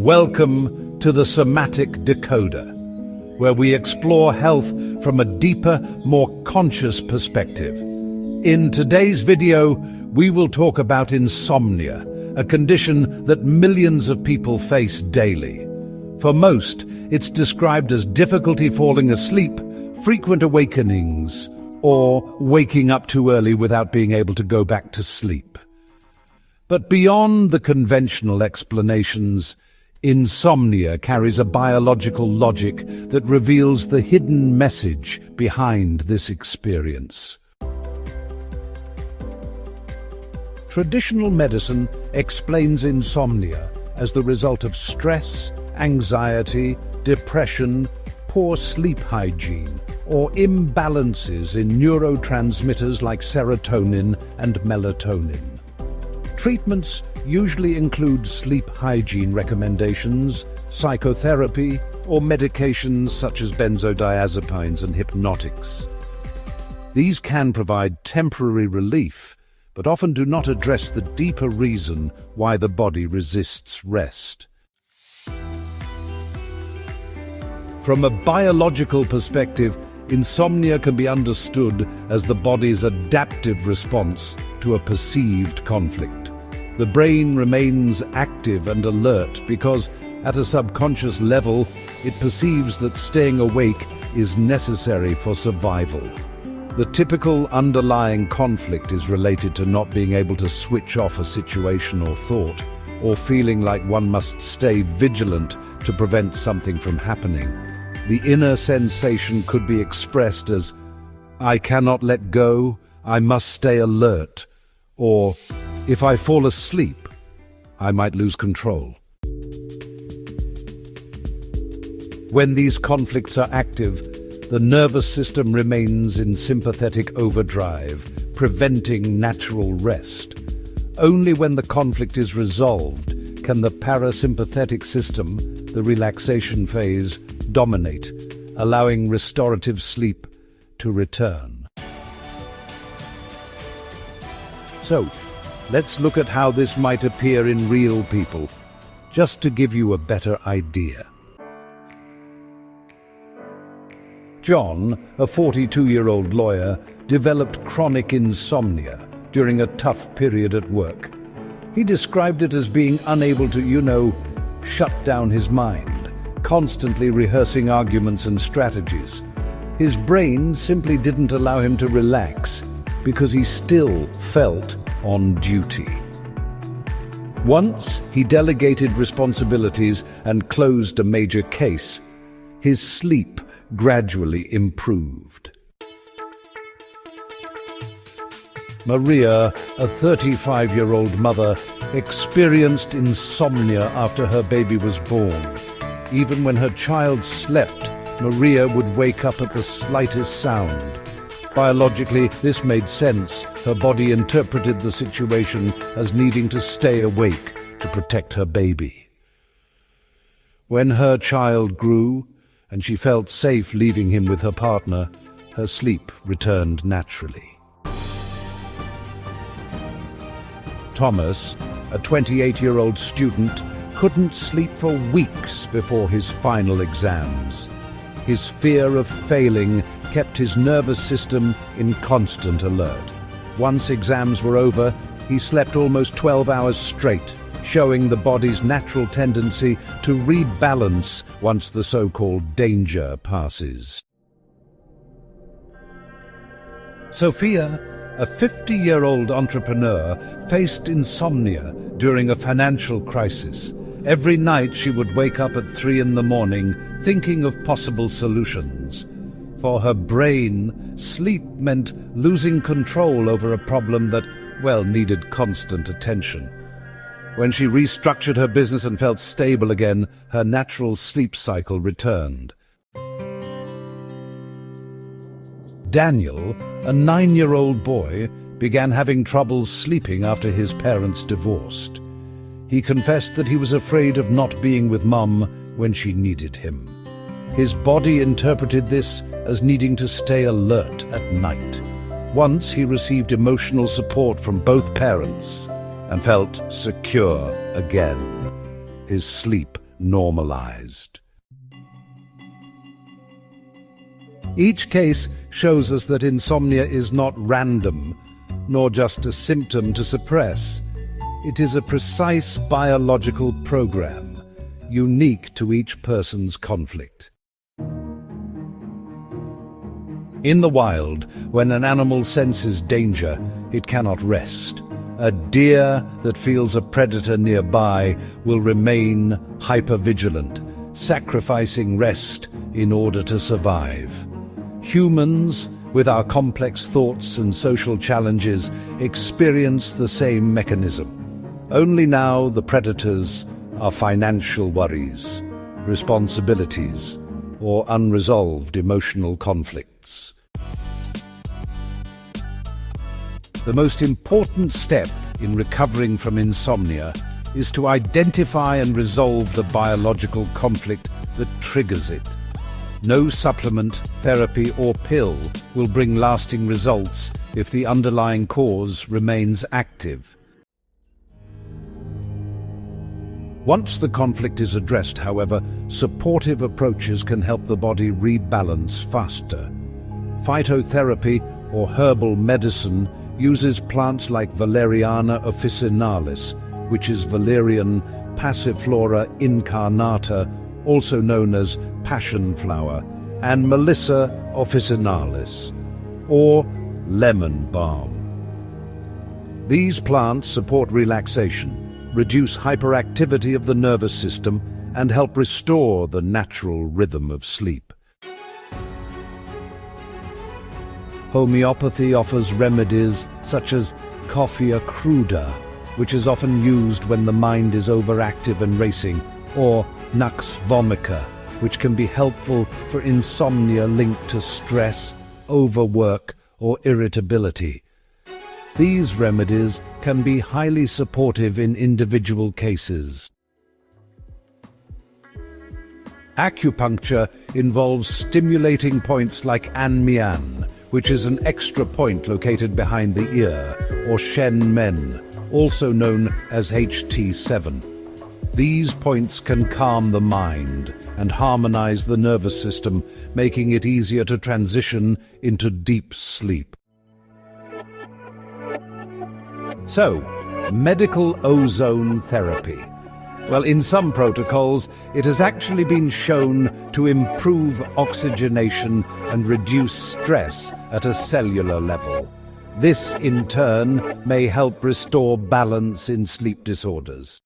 Welcome to the Somatic Decoder, where we explore health from a deeper, more conscious perspective. In today's video, we will talk about insomnia, a condition that millions of people face daily. For most, it's described as difficulty falling asleep, frequent awakenings, or waking up too early without being able to go back to sleep. But beyond the conventional explanations, insomnia carries a biological logic that reveals the hidden message behind this experience. Traditional medicine explains insomnia as the result of stress, anxiety, depression, poor sleep hygiene, or imbalances in neurotransmitters like serotonin and melatonin. Treatments usually include sleep hygiene recommendations, psychotherapy, or medications such as benzodiazepines and hypnotics. These can provide temporary relief, but often do not address the deeper reason why the body resists rest. From a biological perspective, insomnia can be understood as the body's adaptive response to a perceived conflict. The brain remains active and alert because, at a subconscious level, it perceives that staying awake is necessary for survival. The typical underlying conflict is related to not being able to switch off a situation or thought, or feeling like one must stay vigilant to prevent something from happening. The inner sensation could be expressed as, "I cannot let go, I must stay alert," or, "If I fall asleep, I might lose control." When these conflicts are active, the nervous system remains in sympathetic overdrive, preventing natural rest. Only when the conflict is resolved can the parasympathetic system, the relaxation phase, dominate, allowing restorative sleep to return. So, let's look at how this might appear in real people, just to give you a better idea. John, a 42-year-old lawyer, developed chronic insomnia during a tough period at work. He described it as being unable to, shut down his mind, constantly rehearsing arguments and strategies. His brain simply didn't allow him to relax because he still felt on duty. Once he delegated responsibilities and closed a major case, his sleep gradually improved. Maria, a 35-year-old mother, experienced insomnia after her baby was born. Even when her child slept, Maria would wake up at the slightest sound. Biologically, this made sense. Her body interpreted the situation as needing to stay awake to protect her baby. When her child grew, and she felt safe leaving him with her partner, her sleep returned naturally. Thomas, a 28-year-old student, couldn't sleep for weeks before his final exams. His fear of failing kept his nervous system in constant alert. Once exams were over, he slept almost 12 hours straight, showing the body's natural tendency to rebalance once the so-called danger passes. Sophia, a 50-year-old entrepreneur, faced insomnia during a financial crisis. Every night she would wake up at 3 a.m, thinking of possible solutions. For her brain, sleep meant losing control over a problem that, needed constant attention. When she restructured her business and felt stable again, her natural sleep cycle returned. Daniel, a 9-year-old boy, began having trouble sleeping after his parents divorced. He confessed that he was afraid of not being with Mum when she needed him. His body interpreted this as needing to stay alert at night. Once he received emotional support from both parents and felt secure again. His sleep normalized. Each case shows us that insomnia is not random, nor just a symptom to suppress. It is a precise biological program, unique to each person's conflict. In the wild, when an animal senses danger, it cannot rest. A deer that feels a predator nearby will remain hypervigilant, sacrificing rest in order to survive. Humans, with our complex thoughts and social challenges, experience the same mechanism. Only now the predators are financial worries, responsibilities, or unresolved emotional conflicts. The most important step in recovering from insomnia is to identify and resolve the biological conflict that triggers it. No supplement, therapy, or pill will bring lasting results if the underlying cause remains active. Once the conflict is addressed, however, supportive approaches can help the body rebalance faster. Phytotherapy or herbal medicine uses plants like Valeriana officinalis, which is Valerian Passiflora incarnata, also known as passion flower, and Melissa officinalis, or lemon balm. These plants support relaxation, reduce hyperactivity of the nervous system, and help restore the natural rhythm of sleep. Homeopathy offers remedies such as coffea cruda, which is often used when the mind is overactive and racing, or nux vomica, which can be helpful for insomnia linked to stress, overwork, or irritability. These remedies can be highly supportive in individual cases. Acupuncture involves stimulating points like An-Mian, which is an extra point located behind the ear, or Shen Men, also known as HT7. These points can calm the mind and harmonize the nervous system, making it easier to transition into deep sleep. So, medical ozone therapy. Well, in some protocols, it has actually been shown to improve oxygenation and reduce stress at a cellular level. This, in turn, may help restore balance in sleep disorders.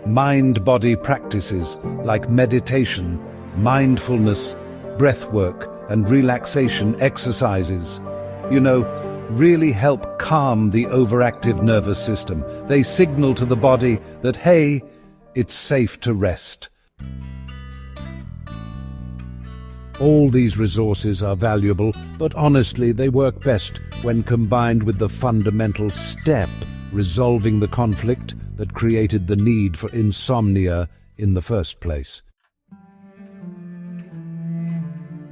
Mind-body practices like meditation, mindfulness, breathwork, and relaxation exercises, really help calm the overactive nervous system. They signal to the body that, hey, it's safe to rest. All these resources are valuable, but honestly, they work best when combined with the fundamental step, resolving the conflict that created the need for insomnia in the first place.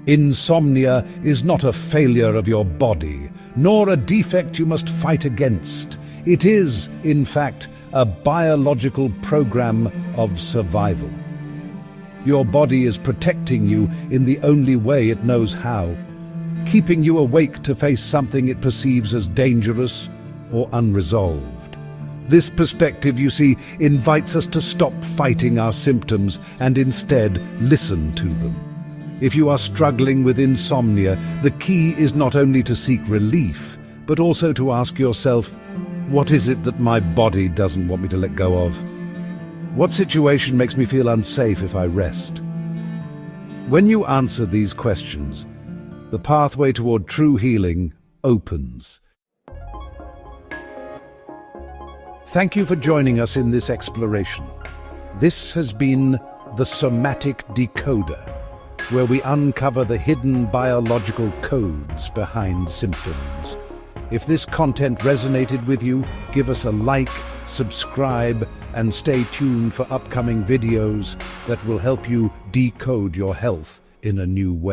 Insomnia is not a failure of your body, nor a defect you must fight against. It is, in fact, a biological program of survival. Your body is protecting you in the only way it knows how, keeping you awake to face something it perceives as dangerous or unresolved. This perspective, you see, invites us to stop fighting our symptoms and instead listen to them. If you are struggling with insomnia, the key is not only to seek relief, but also to ask yourself, what is it that my body doesn't want me to let go of? What situation makes me feel unsafe if I rest? When you answer these questions, the pathway toward true healing opens. Thank you for joining us in this exploration. This has been the Somatic Decoder, where we uncover the hidden biological codes behind symptoms. If this content resonated with you, give us a like, subscribe, and stay tuned for upcoming videos that will help you decode your health in a new way.